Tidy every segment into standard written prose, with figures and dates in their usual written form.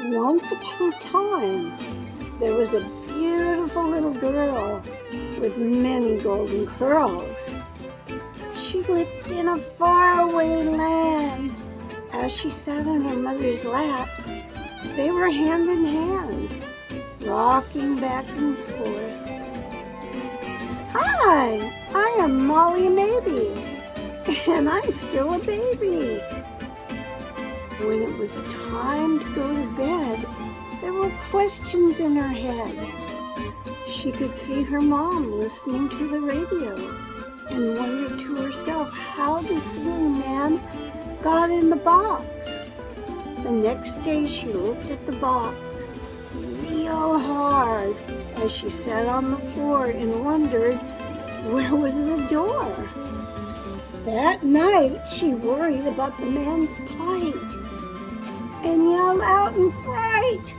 Once upon a time, there was a beautiful little girl with many golden curls. She lived in a faraway land. As she sat on her mother's lap, they were hand in hand, rocking back and forth. Hi, I am Molly Maybe, and I'm still a baby. When it was time to go to bed, there were questions in her head. She could see her mom listening to the radio and wondered to herself how this little man got in the box. The next day she looked at the box real hard as she sat on the floor and wondered where was the door. That night she worried about the man's plight and yelled out in fright,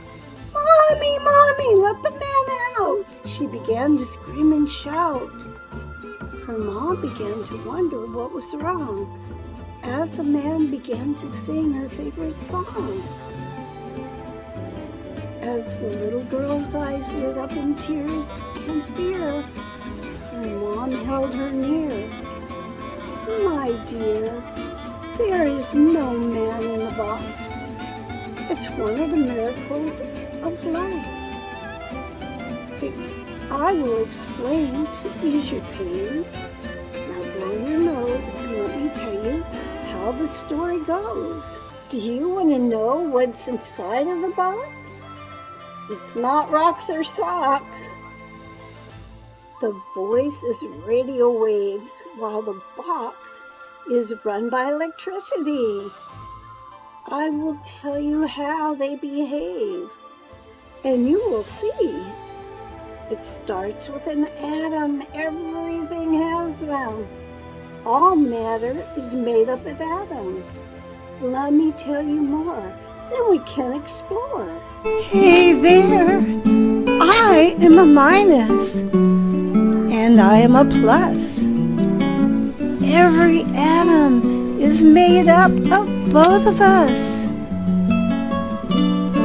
"Mommy, Mommy, let the man out!" She began to scream and shout. Her mom began to wonder what was wrong as the man began to sing her favorite song. As the little girl's eyes lit up in tears and fear, her mom held her near. "My dear, there is no man in the box. It's one of the miracles of life. I will explain to ease your pain. Now blow your nose and let me tell you how the story goes. Do you want to know what's inside of the box? It's not rocks or socks. The voice is radio waves, while the box is run by electricity. I will tell you how they behave, and you will see. It starts with an atom. Everything has them. All matter is made up of atoms. Let me tell you more, then we can explore." Hey there, I am a minus, and I am a plus. Every atom is made up of both of us.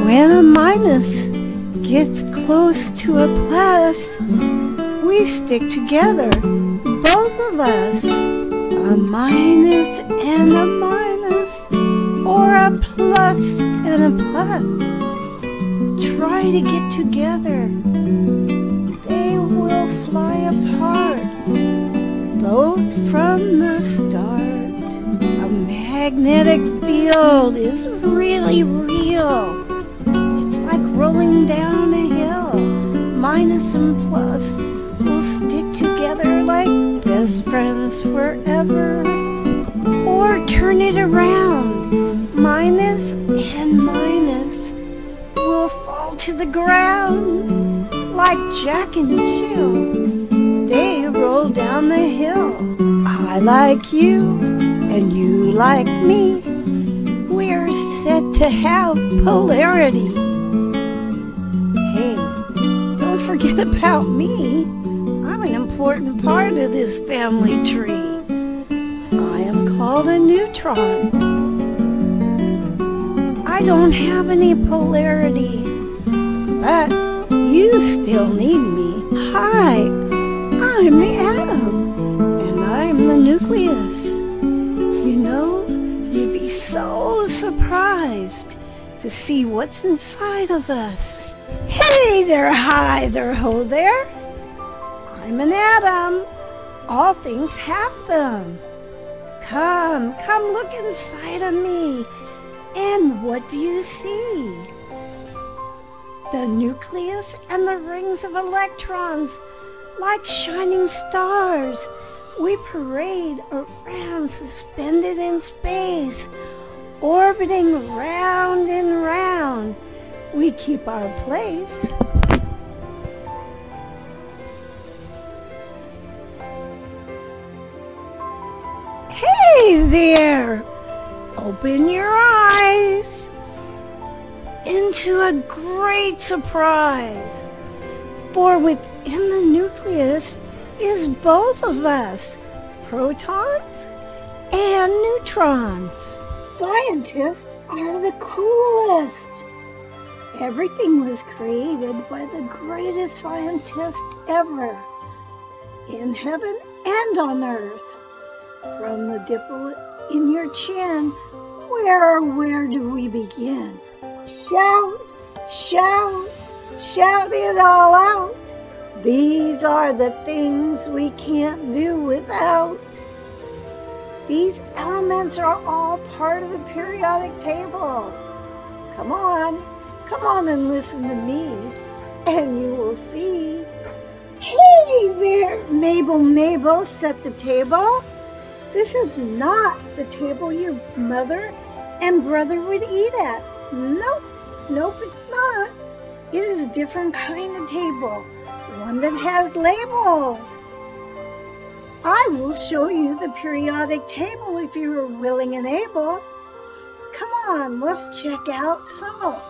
When a minus gets close to a plus, we stick together, both of us. A minus and a minus, or a plus and a plus. Try to get together. They will fly apart, both from the start. A magnetic field is really real. It's like rolling down a hill. Minus and plus will stick together like best friends forever. Or turn it around. Minus and minus will fall to the ground like Jack and Jill. They roll down the hill. I like you and you like me. We're set to have polarity. Hey, don't forget about me. I'm an important part of this family tree. I am called a neutron. I don't have any polarity, but you still need me. Hi, I'm the atom, and I'm the nucleus. You know, you'd be so surprised to see what's inside of us. Hey there, hi there, ho there. I'm an atom. All things have them. Come look inside of me. And what do you see? The nucleus and the rings of electrons, like shining stars. We parade around, suspended in space, orbiting round and round. We keep our place. Hey there! Open your eyes into a great surprise. For within the nucleus is both of us, protons and neutrons. Scientists are the coolest. Everything was created by the greatest scientist ever, in heaven and on earth. From the dimple in your chin, where do we begin? Shout, shout, shout it all out. These are the things we can't do without. These elements are all part of the periodic table. Come on and listen to me, and you will see. Hey there, Mabel, set the table. This is not the table your mother and brother would eat at. Nope, it's not. It is a different kind of table, one that has labels. I will show you the periodic table if you are willing and able. Come on, let's check out salt.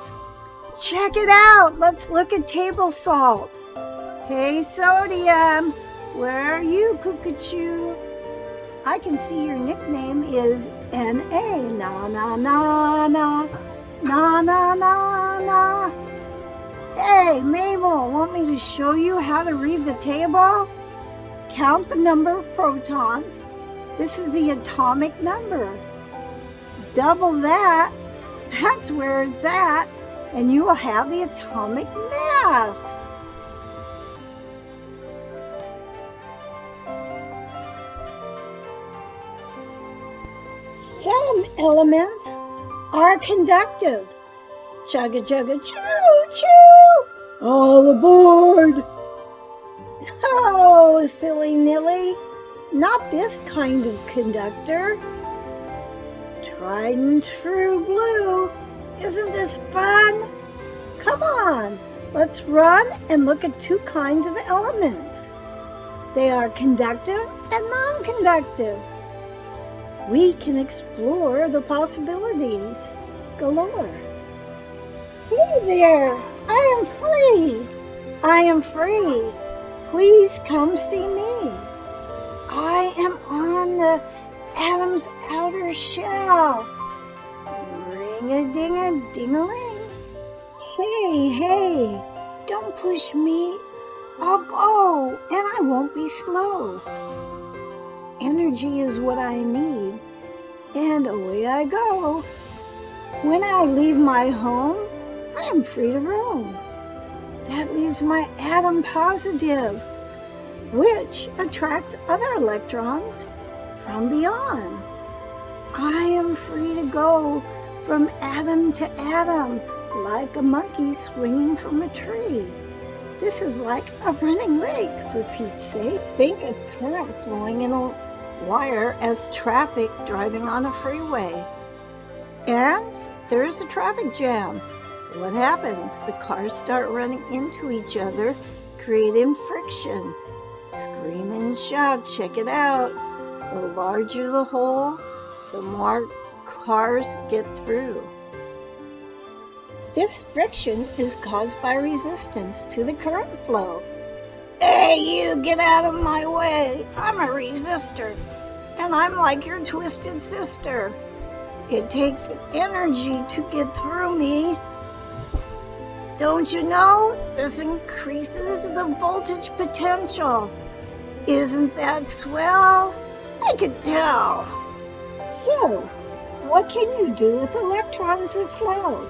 Check it out. Let's look at table salt. Hey, sodium, where are you, Cuckoo? I can see your nickname is Na. Na. Hey, Mabel, want me to show you how to read the table? Count the number of protons. This is the atomic number. Double that, that's where it's at, and you will have the atomic mass. Some elements are conductive. Chugga chugga choo choo. All aboard. Oh, silly Nilly, not this kind of conductor. Tried and true blue. Isn't this fun? Come on, let's run and look at two kinds of elements. They are conductive and non-conductive. We can explore the possibilities galore. Hey there, I am free. Please come see me. I am on the atom's outer shell. Ring-a-ding-a-ding-a-ling. Hey, don't push me. I'll go, and I won't be slow. Energy is what I need, and away I go. When I leave my home, I am free to roam. That leaves my atom positive, which attracts other electrons from beyond. I am free to go from atom to atom, like a monkey swinging from a tree. This is like a running lake, for Pete's sake. Think of current flowing in a wire as traffic driving on a freeway. And there is a traffic jam. What happens? The cars start running into each other, creating friction. Scream and shout, check it out. The larger the hole, the more cars get through. This friction is caused by resistance to the current flow. Hey, you, get out of my way. I'm a resistor, and I'm like your twisted sister. It takes energy to get through me. Don't you know? This increases the voltage potential. Isn't that swell? I can tell. So, what can you do with electrons that flow?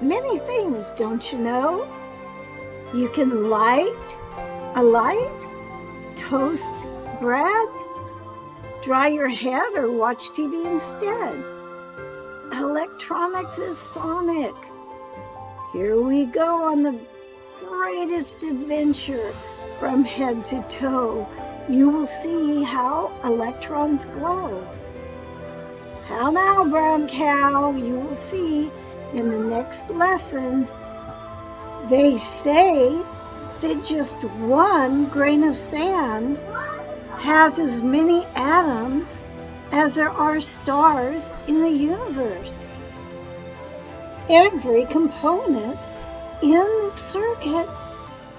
Many things, don't you know? You can light a light, toast bread, dry your head, or watch TV instead. Electronics is sonic. Here we go on the greatest adventure from head to toe. You will see how electrons glow. How now, brown cow? You will see in the next lesson. They say that just one grain of sand has as many atoms as there are stars in the universe. Every component in the circuit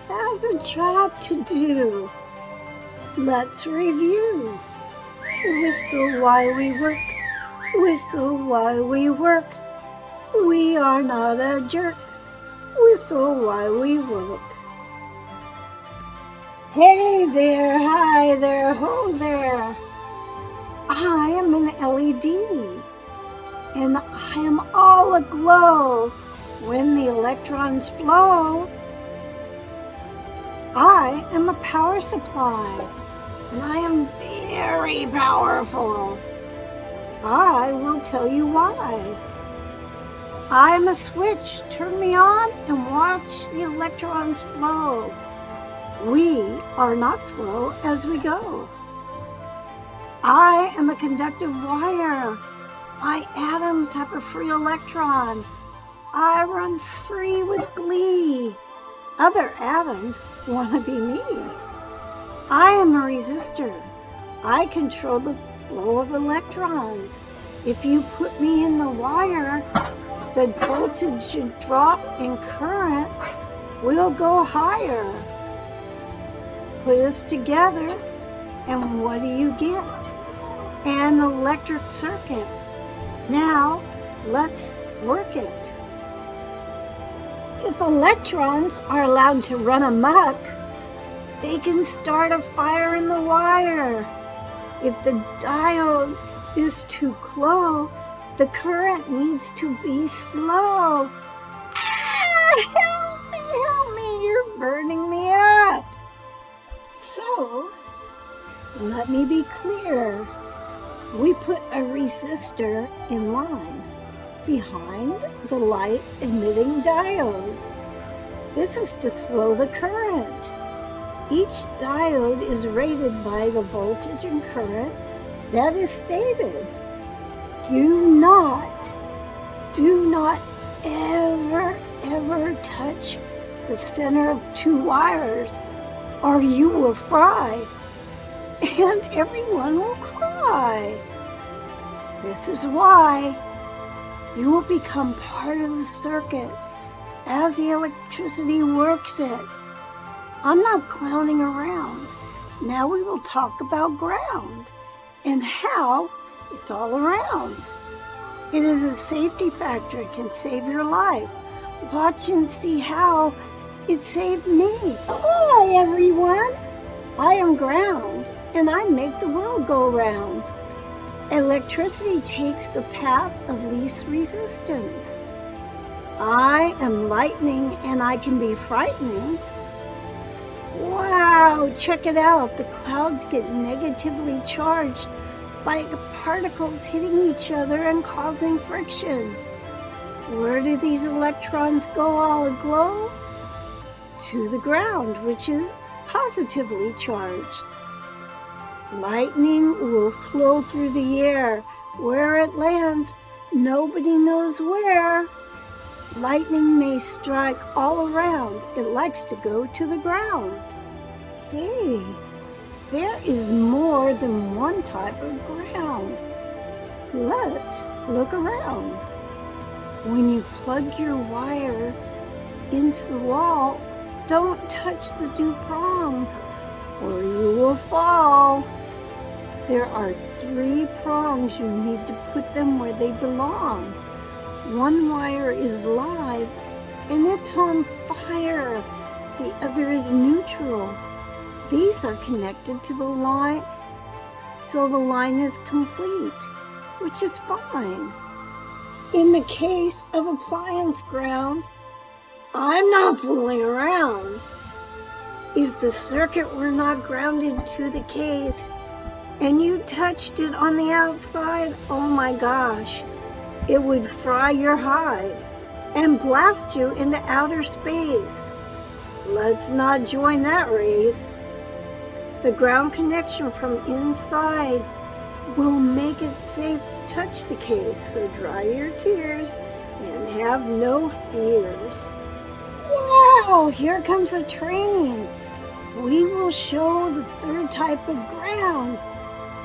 has a job to do. Let's review. Whistle while we work. Whistle while we work. We are not a jerk. Whistle while we work. Hey there, hi there, ho there. I am an LED, and I am all aglow when the electrons flow. I am a power supply, and I am very powerful. I will tell you why. I am a switch. Turn me on and watch the electrons flow. We are not slow as we go. I am a conductive wire. My atoms have a free electron. I run free with glee. Other atoms want to be me. I am a resistor. I control the flow of electrons. If you put me in the wire, the voltage should drop and current will go higher. Put us together, and what do you get? An electric circuit. Now, let's work it. If electrons are allowed to run amok, they can start a fire in the wire. If the diode is too close, the current needs to be slow. Help me, you're burning me up. So, let me be clear. We put a resistor in line behind the light emitting diode. This is to slow the current. Each diode is rated by the voltage and current that is stated. Do not ever touch the center of two wires, or you will fry, and everyone will cry. This is why you will become part of the circuit as the electricity works it. I'm not clowning around. Now we will talk about ground and how it's all around. It is a safety factor. It can save your life. Watch and see how it saved me. Hi, everyone. I am ground, and I make the world go round. Electricity takes the path of least resistance. I am lightning, and I can be frightening. Wow, check it out. The clouds get negatively charged by particles hitting each other and causing friction. Where do these electrons go all aglow? To the ground, which is positively charged. Lightning will flow through the air. Where it lands, nobody knows where. Lightning may strike all around. It likes to go to the ground. Hey, there is more than one type of ground. Let's look around. When you plug your wire into the wall, don't touch the two prongs or you will fall. There are 3 prongs. You need to put them where they belong. One wire is live and it's on fire. The other is neutral. These are connected to the line, so the line is complete, which is fine. In the case of appliance ground, I'm not fooling around. If the circuit were not grounded to the case and you touched it on the outside, oh my gosh, it would fry your hide and blast you into outer space. Let's not join that race. The ground connection from inside will make it safe to touch the case, so dry your tears and have no fears. Wow, here comes a train. We will show the 3rd type of ground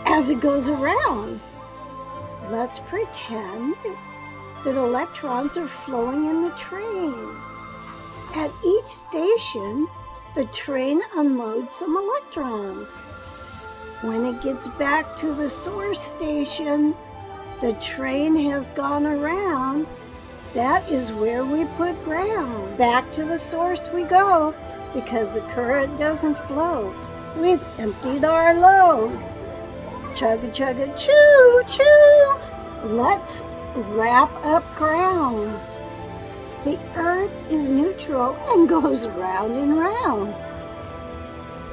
as it goes around. Let's pretend that electrons are flowing in the train. At each station, the train unloads some electrons. When it gets back to the source station, the train has gone around That is where we put ground. Back to the source we go, because the current doesn't flow. We've emptied our load. Chugga chugga choo choo. Let's wrap up ground. The earth is neutral and goes round and round.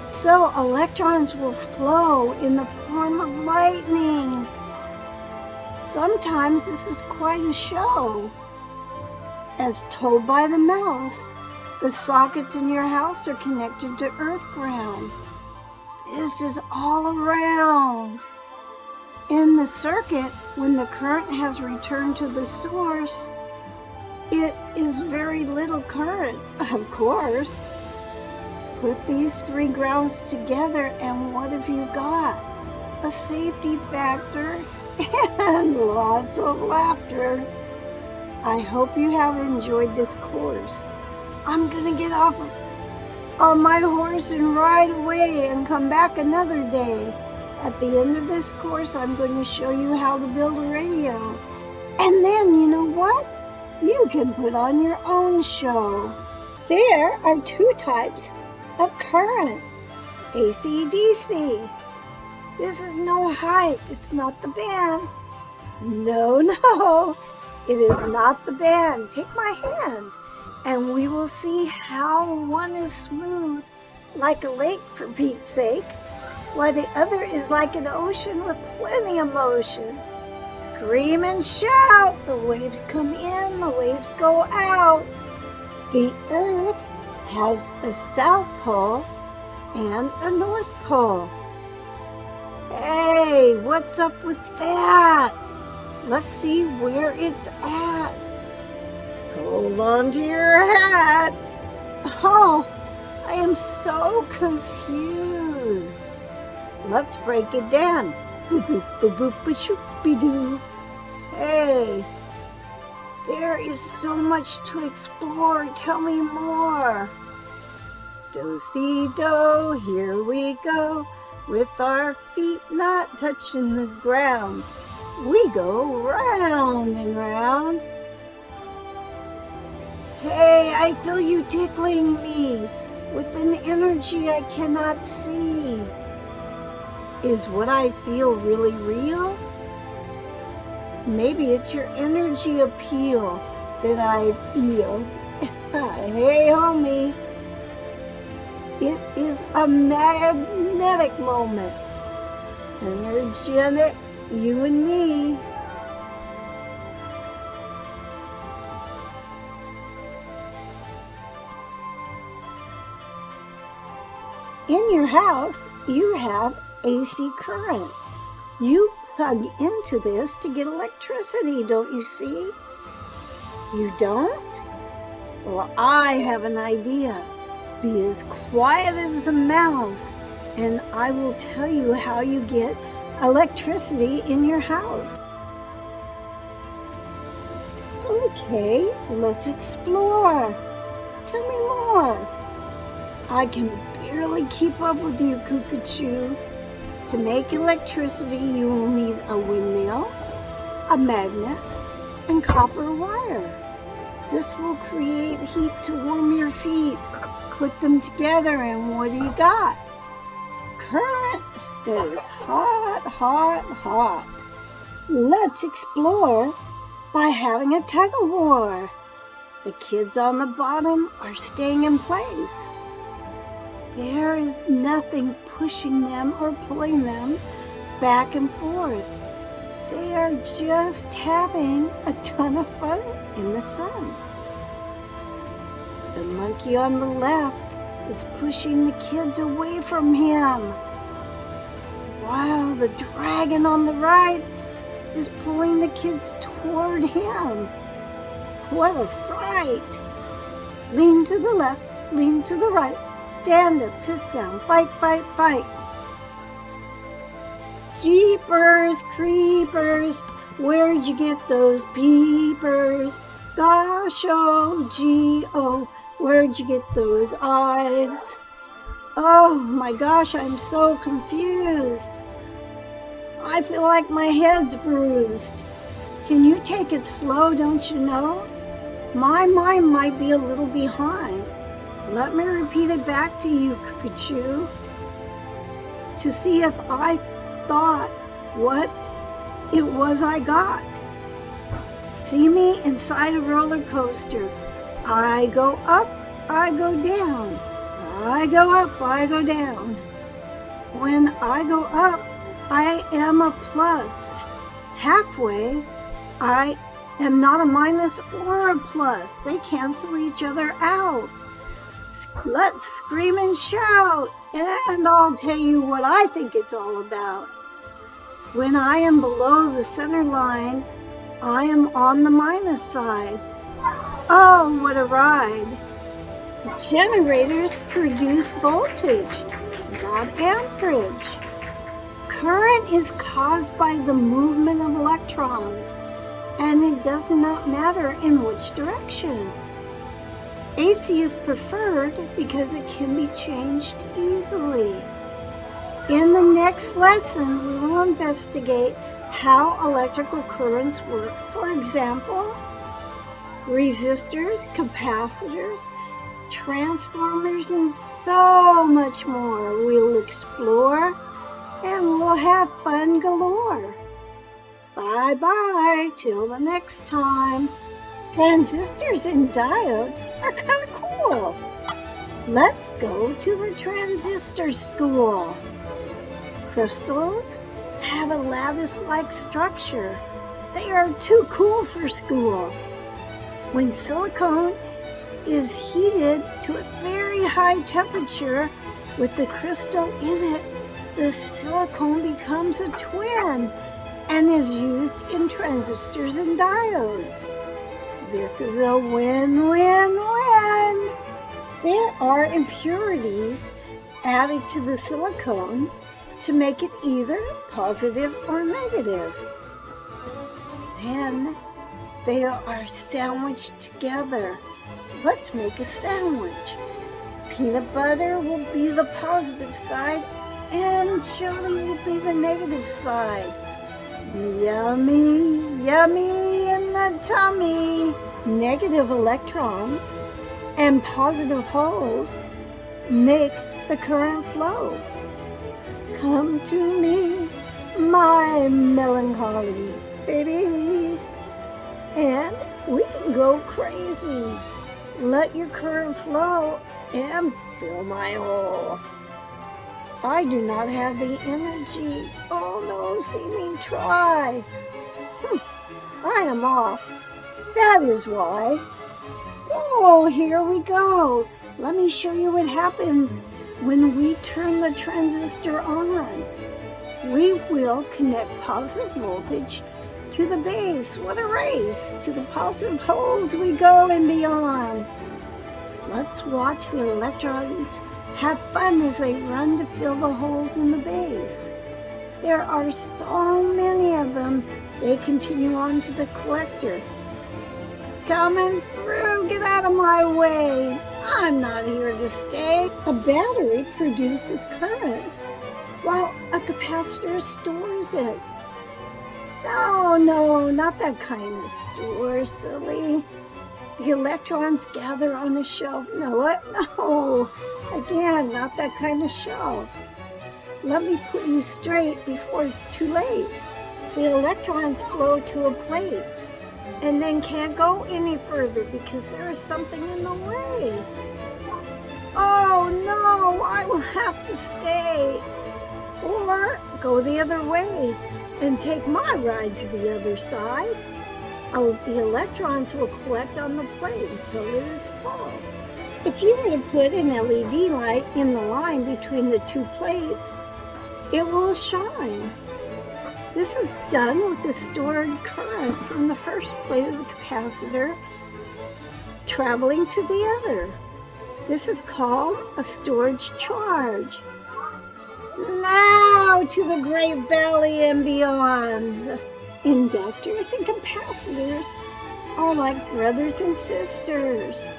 So electrons will flow in the form of lightning. Sometimes this is quite a show. As told by the mouse, the sockets in your house are connected to earth ground. This is all around. In the circuit, when the current has returned to the source, it is very little current, of course. Put these three grounds together and what have you got? A safety factor and lots of laughter. I hope you have enjoyed this course. I'm gonna get off on my horse and ride away and come back another day. At the end of this course, I'm going to show you how to build a radio. And then, you know what? You can put on your own show. There are two types of current. AC/DC. This is no hype. It's not the band. No. It is not the band. Take my hand, and we will see how one is smooth, like a lake for Pete's sake, while the other is like an ocean with plenty of motion. Scream and shout. The waves come in, the waves go out. The earth has a south pole and a north pole. Hey, what's up with that? Let's see where it's at. Hold on to your hat. Oh, I am so confused. Let's break it down. Boop-boop-boop-boop-shoop-be-doo. Hey, there is so much to explore. Tell me more. Do-si-do, here we go. With our feet not touching the ground, we go round and round. Hey, I feel you tickling me with an energy I cannot see. Is what I feel really real? Maybe it's your energy appeal that I feel. Hey, homie. It is a magnetic moment. Energetic, you and me. In your house, you have AC current. You plug into this to get electricity, don't you see? You don't? Well, I have an idea. Be as quiet as a mouse, and I will tell you how you get electricity in your house. Okay, let's explore. Tell me more. I can barely keep up with you, Cuckoo. To make electricity, you will need a windmill, a magnet, and copper wire. This will create heat to warm your feet. Put them together and what do you got? Current that is hot, hot, hot. Let's explore by having a tug-of-war. The kids on the bottom are staying in place. There is nothing pushing them or pulling them back and forth. They are just having a ton of fun in the sun. The monkey on the left is pushing the kids away from him, while the dragon on the right is pulling the kids toward him. What a fright! Lean to the left, lean to the right, stand up, sit down, fight, fight, fight. Jeepers creepers, where'd you get those peepers? Gosh, oh, gee, oh, where'd you get those eyes? Oh my gosh, I'm so confused. I feel like my head's bruised. Can you take it slow, don't you know? My mind might be a little behind. Let me repeat it back to you, Cuckoo, to see if I thought what it was I got. See me inside a roller coaster. I go up, I go down. I go up, I go down. When I go up, I am a plus. Halfway, I am not a minus or a plus. They cancel each other out. Let's scream and shout, and I'll tell you what I think it's all about. When I am below the center line, I am on the minus side. Oh, what a ride. Generators produce voltage, not amperage. Current is caused by the movement of electrons, and it does not matter in which direction. AC is preferred because it can be changed easily. In the next lesson, we will investigate how electrical currents work. For example, resistors, capacitors, transformers, and so much more. We'll explore and we'll have fun galore. Bye-bye till the next time. Transistors and diodes are kind of cool. Let's go to the transistor school. Crystals have a lattice-like structure. They are too cool for school. When silicone is heated to a very high temperature with the crystal in it, the silicone becomes a twin and is used in transistors and diodes. This is a win-win-win. There are impurities added to the silicone to make it either positive or negative. Then they are sandwiched together. Let's make a sandwich. Peanut butter will be the positive side and jelly will be the negative side. Yummy, yummy in the tummy. Negative electrons and positive holes make the current flow. Come to me, my melancholy baby, and we can go crazy. Let your current flow and fill my hole. I do not have the energy. Oh no, see me try. I am off. That is why. So here we go. Let me show you what happens when we turn the transistor on. We will connect positive voltage to the base. What a race! To the positive holes we go and beyond. Let's watch the electrons have fun as they run to fill the holes in the base. There are so many of them, they continue on to the collector. Coming through, get out of my way. I'm not here to stay. A battery produces current, while a capacitor stores it. No, not that kind of store, silly. The electrons gather on a shelf. No, what? No. Again, not that kind of shelf. Let me put you straight before it's too late. The electrons flow to a plate and then can't go any further because there is something in the way. Oh no, I will have to stay. Or go the other way and take my ride to the other side. Oh, the electrons will collect on the plate until it is full. If you were to put an LED light in the line between the two plates, it will shine. This is done with the stored current from the first plate of the capacitor traveling to the other. This is called a storage charge. Now to the Great Valley and beyond. Inductors and capacitors are like brothers and sisters.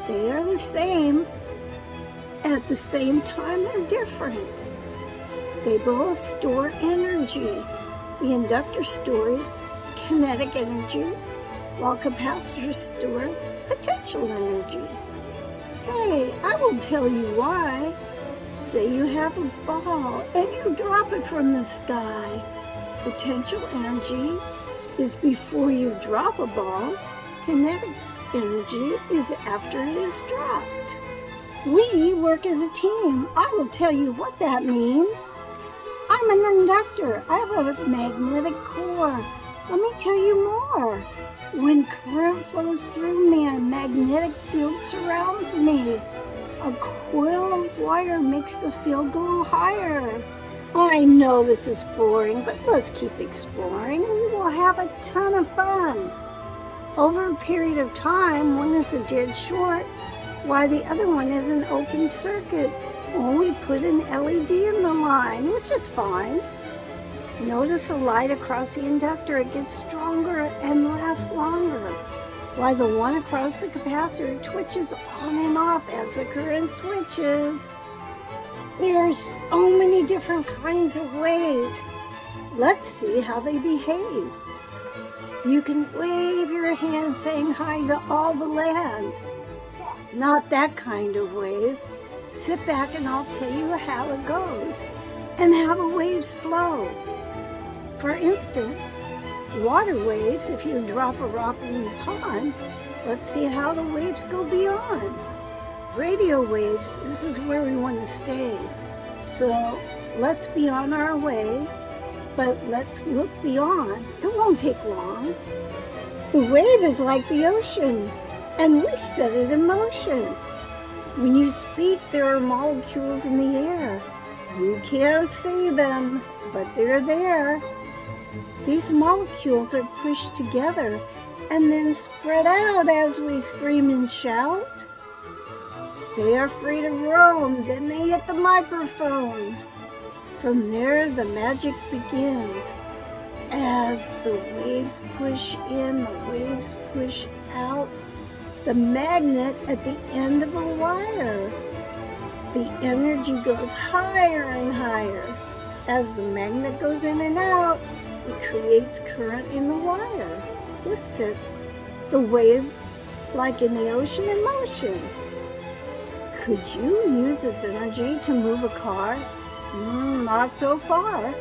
They are the same. At the same time, they're different. They both store energy. The inductor stores kinetic energy, while capacitors store potential energy. Hey, I will tell you why. Say you have a ball and you drop it from the sky. Potential energy is before you drop a ball. Kinetic energy is after it is dropped. We work as a team. I will tell you what that means. I'm an inductor. I have a magnetic core. Let me tell you more. When current flows through me, a magnetic field surrounds me. A coil of wire makes the field go higher. I know this is boring, but let's keep exploring. We will have a ton of fun. Over a period of time, one is a dead short, while the other one is an open circuit. Well, we put an LED in the line, which is fine. Notice the light across the inductor. It gets stronger and lasts longer, while the one across the capacitor twitches on and off as the current switches. There are so many different kinds of waves. Let's see how they behave. You can wave your hand saying hi to all the land. Not that kind of wave. Sit back and I'll tell you how it goes and how the waves flow. For instance, water waves, if you drop a rock in the pond, let's see how the waves go beyond. Radio waves, this is where we want to stay. So let's be on our way, but let's look beyond. It won't take long. The wave is like the ocean, and we set it in motion. When you speak, there are molecules in the air. You can't see them, but they're there. These molecules are pushed together and then spread out as we scream and shout. They are free to roam, then they hit the microphone. From there, the magic begins. As the waves push in, the waves push out. The magnet at the end of a wire. The energy goes higher and higher. As the magnet goes in and out, it creates current in the wire. This sets the wave like in the ocean in motion. Could you use this energy to move a car? Not so far.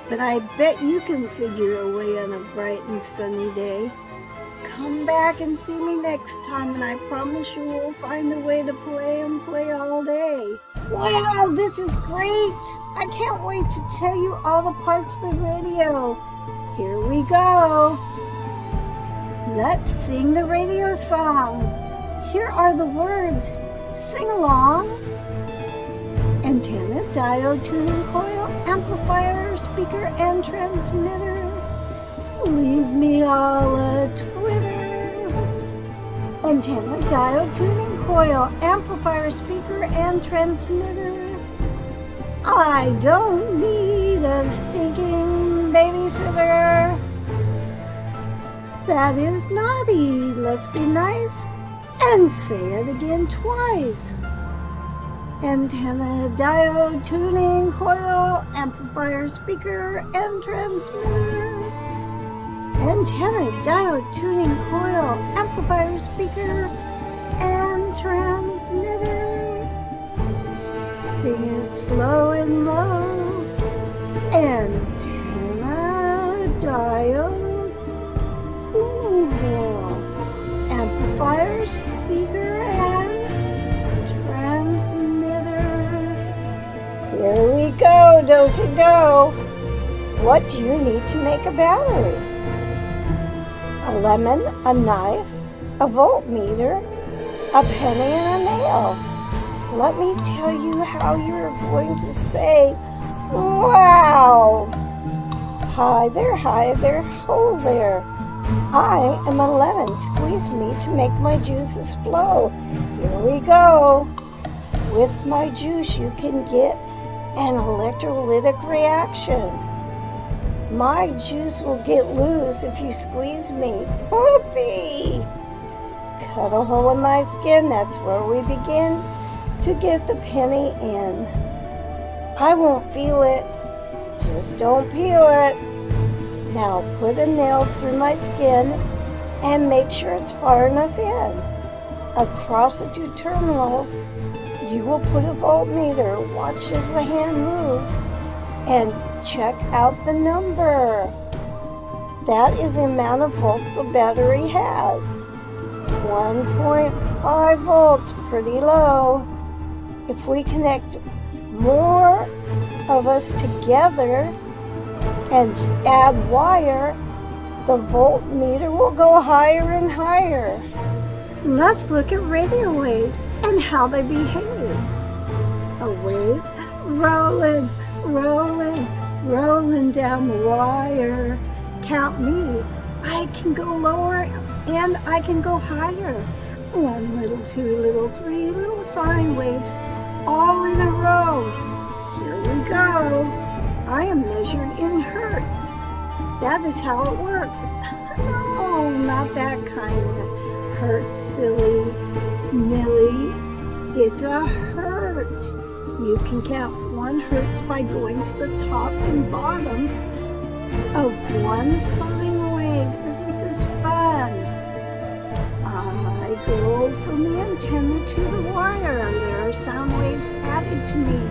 But I bet you can figure a way on a bright and sunny day. Come back and see me next time, and I promise you will find a way to play and play all day. Wow, this is great! I can't wait to tell you all the parts of the radio. Here we go. Let's sing the radio song. Here are the words. Sing along. Antenna, diode, tuning coil, amplifier, speaker, and transmitter. Leave me all a Twitter. Antenna, diode, tuning coil, amplifier, speaker, and transmitter. I don't need a stinking babysitter. That is naughty. Let's be nice and say it again twice. Antenna, diode, tuning coil, amplifier, speaker, and transmitter. Antenna, diode, tuning coil, amplifier, speaker, and transmitter. Sing it slow and low. Antenna, diode, tuning coil, amplifier, speaker, and transmitter. Here we go, do-si-do. What do you need to make a battery? A lemon, a knife, a voltmeter, a penny, and a nail. Let me tell you how you're going to say, wow! Hi there, ho there. I am a lemon. Squeeze me to make my juices flow. Here we go. With my juice, you can get an electrolytic reaction. My juice will get loose if you squeeze me. Whoopee! Cut a hole in my skin. That's where we begin to get the penny in. I won't feel it. Just don't peel it. Now put a nail through my skin and make sure it's far enough in. Across the two terminals, you will put a voltmeter. Watch as the hand moves and check out the number. That is the amount of volts the battery has. 1.5 volts, pretty low. If we connect more of us together and add wire, the voltmeter will go higher and higher. Let's look at radio waves and how they behave. A wave rolling, rolling, rolling down the wire. Count me. I can go lower and I can go higher. 1 little, 2 little, 3 little sine waves, all in a row. Here we go. I am measured in hertz. That is how it works. No, not that kind of hertz, silly Millie. It's a hertz. You can count 1 hertz by going to the top and bottom of 1 sine wave. Isn't this fun? I go from the antenna to the wire, and there are sound waves added to me,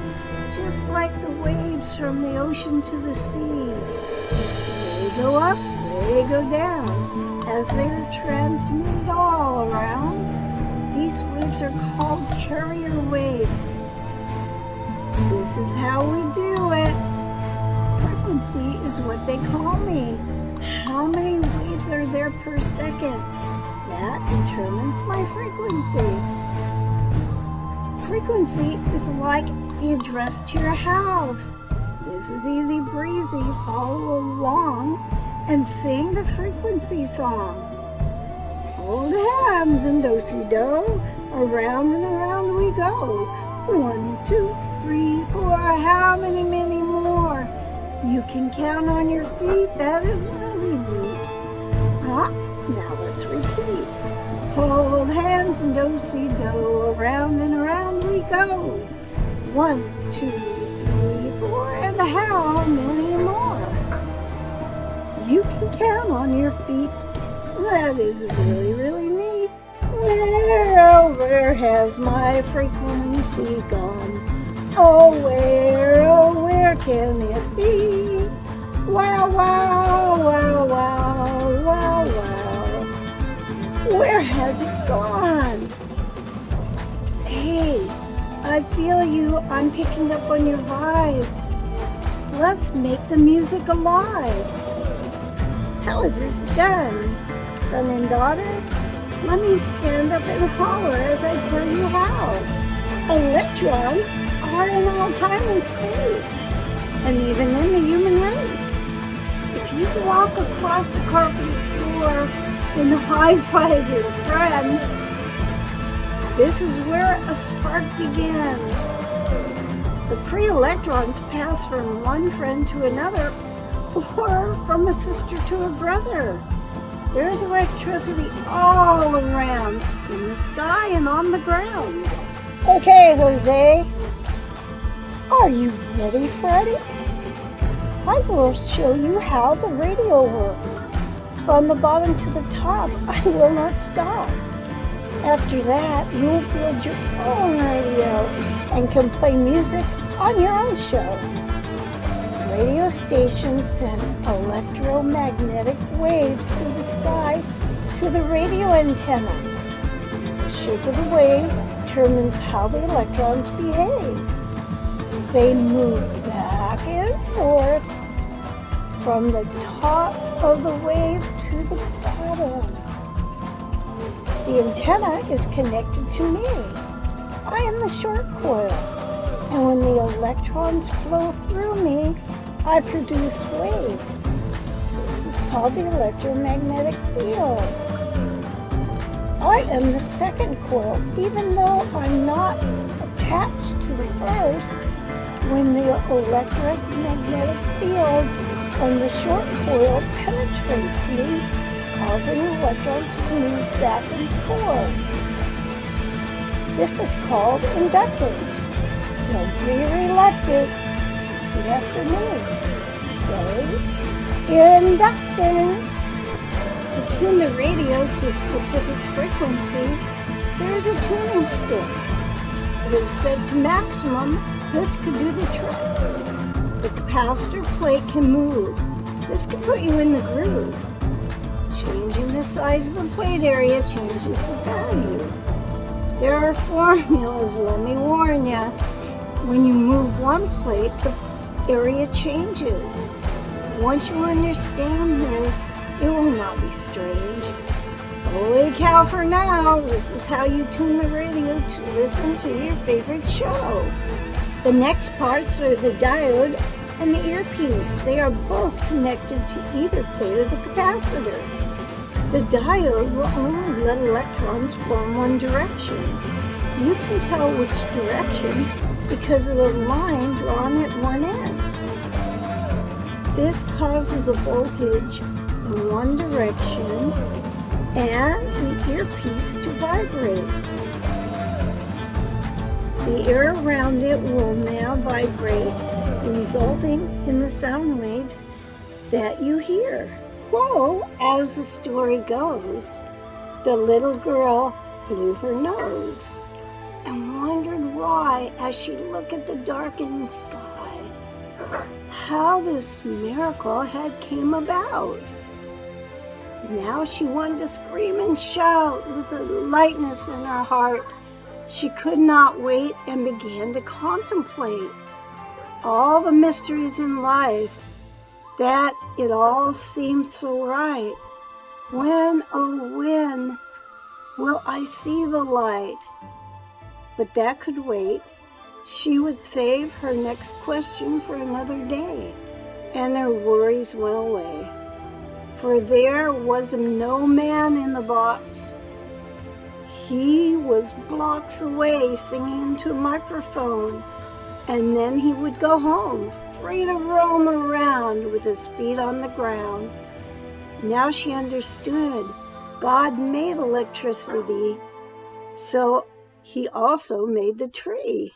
just like the waves from the ocean to the sea. They go up, they go down, as they're transmitted all around. These waves are called carrier waves. This is how we do it. Frequency is what they call me. How many waves are there per second? That determines my frequency. Frequency is like the address to your house. This is easy breezy. Follow along and sing the frequency song. Hold hands and do-si-do. Around and around we go. 1, 2, 3, 4. How many more? You can count on your feet. That is really neat. Now let's repeat. Hold hands and do-si-do. Around and around we go. 1, 2, 3, 4. And how many more? You can count on your feet. That is really, really neat. Where has my frequency gone? Oh, where can it be? Wow, wow, wow, wow, wow, wow. Where has it gone? Hey, I feel you. I'm picking up on your vibes. Let's make the music alive. How is this done, son and daughter? Let me stand up and holler as I tell you how. Electrons are in all time and space, and even in the human race. If you walk across the carpet floor and high-five your friend, this is where a spark begins. The free electrons pass from one friend to another, or from a sister to a brother. There's electricity all around, in the sky and on the ground. Okay, Jose. Are you ready, Freddy? I will show you how the radio works. From the bottom to the top, I will not stop. After that, you will build your own radio and can play music on your own show. Radio stations send electromagnetic waves through the sky to the radio antenna. The shape of the wave determines how the electrons behave. They move back and forth from the top of the wave to the bottom. The antenna is connected to me. I am the short coil, and when the electrons flow through me, I produce waves. This is called the electromagnetic field. I am the second coil, even though I'm not attached to the first. When the electromagnetic field from the short coil penetrates me, causing electrons to move back and forth. This is called inductance. Don't be reluctant. Repeat after me. Say, inductance. To tune the radio to a specific frequency, there is a tuning stick. If set to maximum, this could do the trick. The capacitor plate can move. This can put you in the groove. Changing the size of the plate area changes the value. There are formulas, let me warn you. When you move one plate, the area changes. Once you understand this, it will not be strange. Holy cow for now, this is how you tune the radio to listen to your favorite show. The next parts are the diode and the earpiece. They are both connected to either plate of the capacitor. The diode will only let electrons form one direction. You can tell which direction because of the line drawn at one end. This causes a voltage in one direction and the earpiece to vibrate. The air around it will now vibrate, resulting in the sound waves that you hear. So, as the story goes, the little girl blew her nose and wondered why as she looked at the darkened sky, how this miracle had came about. Now she wanted to scream and shout with a lightness in her heart. She could not wait and began to contemplate all the mysteries in life, that it all seemed so right. When, oh when, will I see the light? But that could wait. She would save her next question for another day, and her worries went away. For there was no man in the box. He was blocks away singing into a microphone, and then he would go home, free to roam around with his feet on the ground. Now she understood God made electricity, so he also made the tree.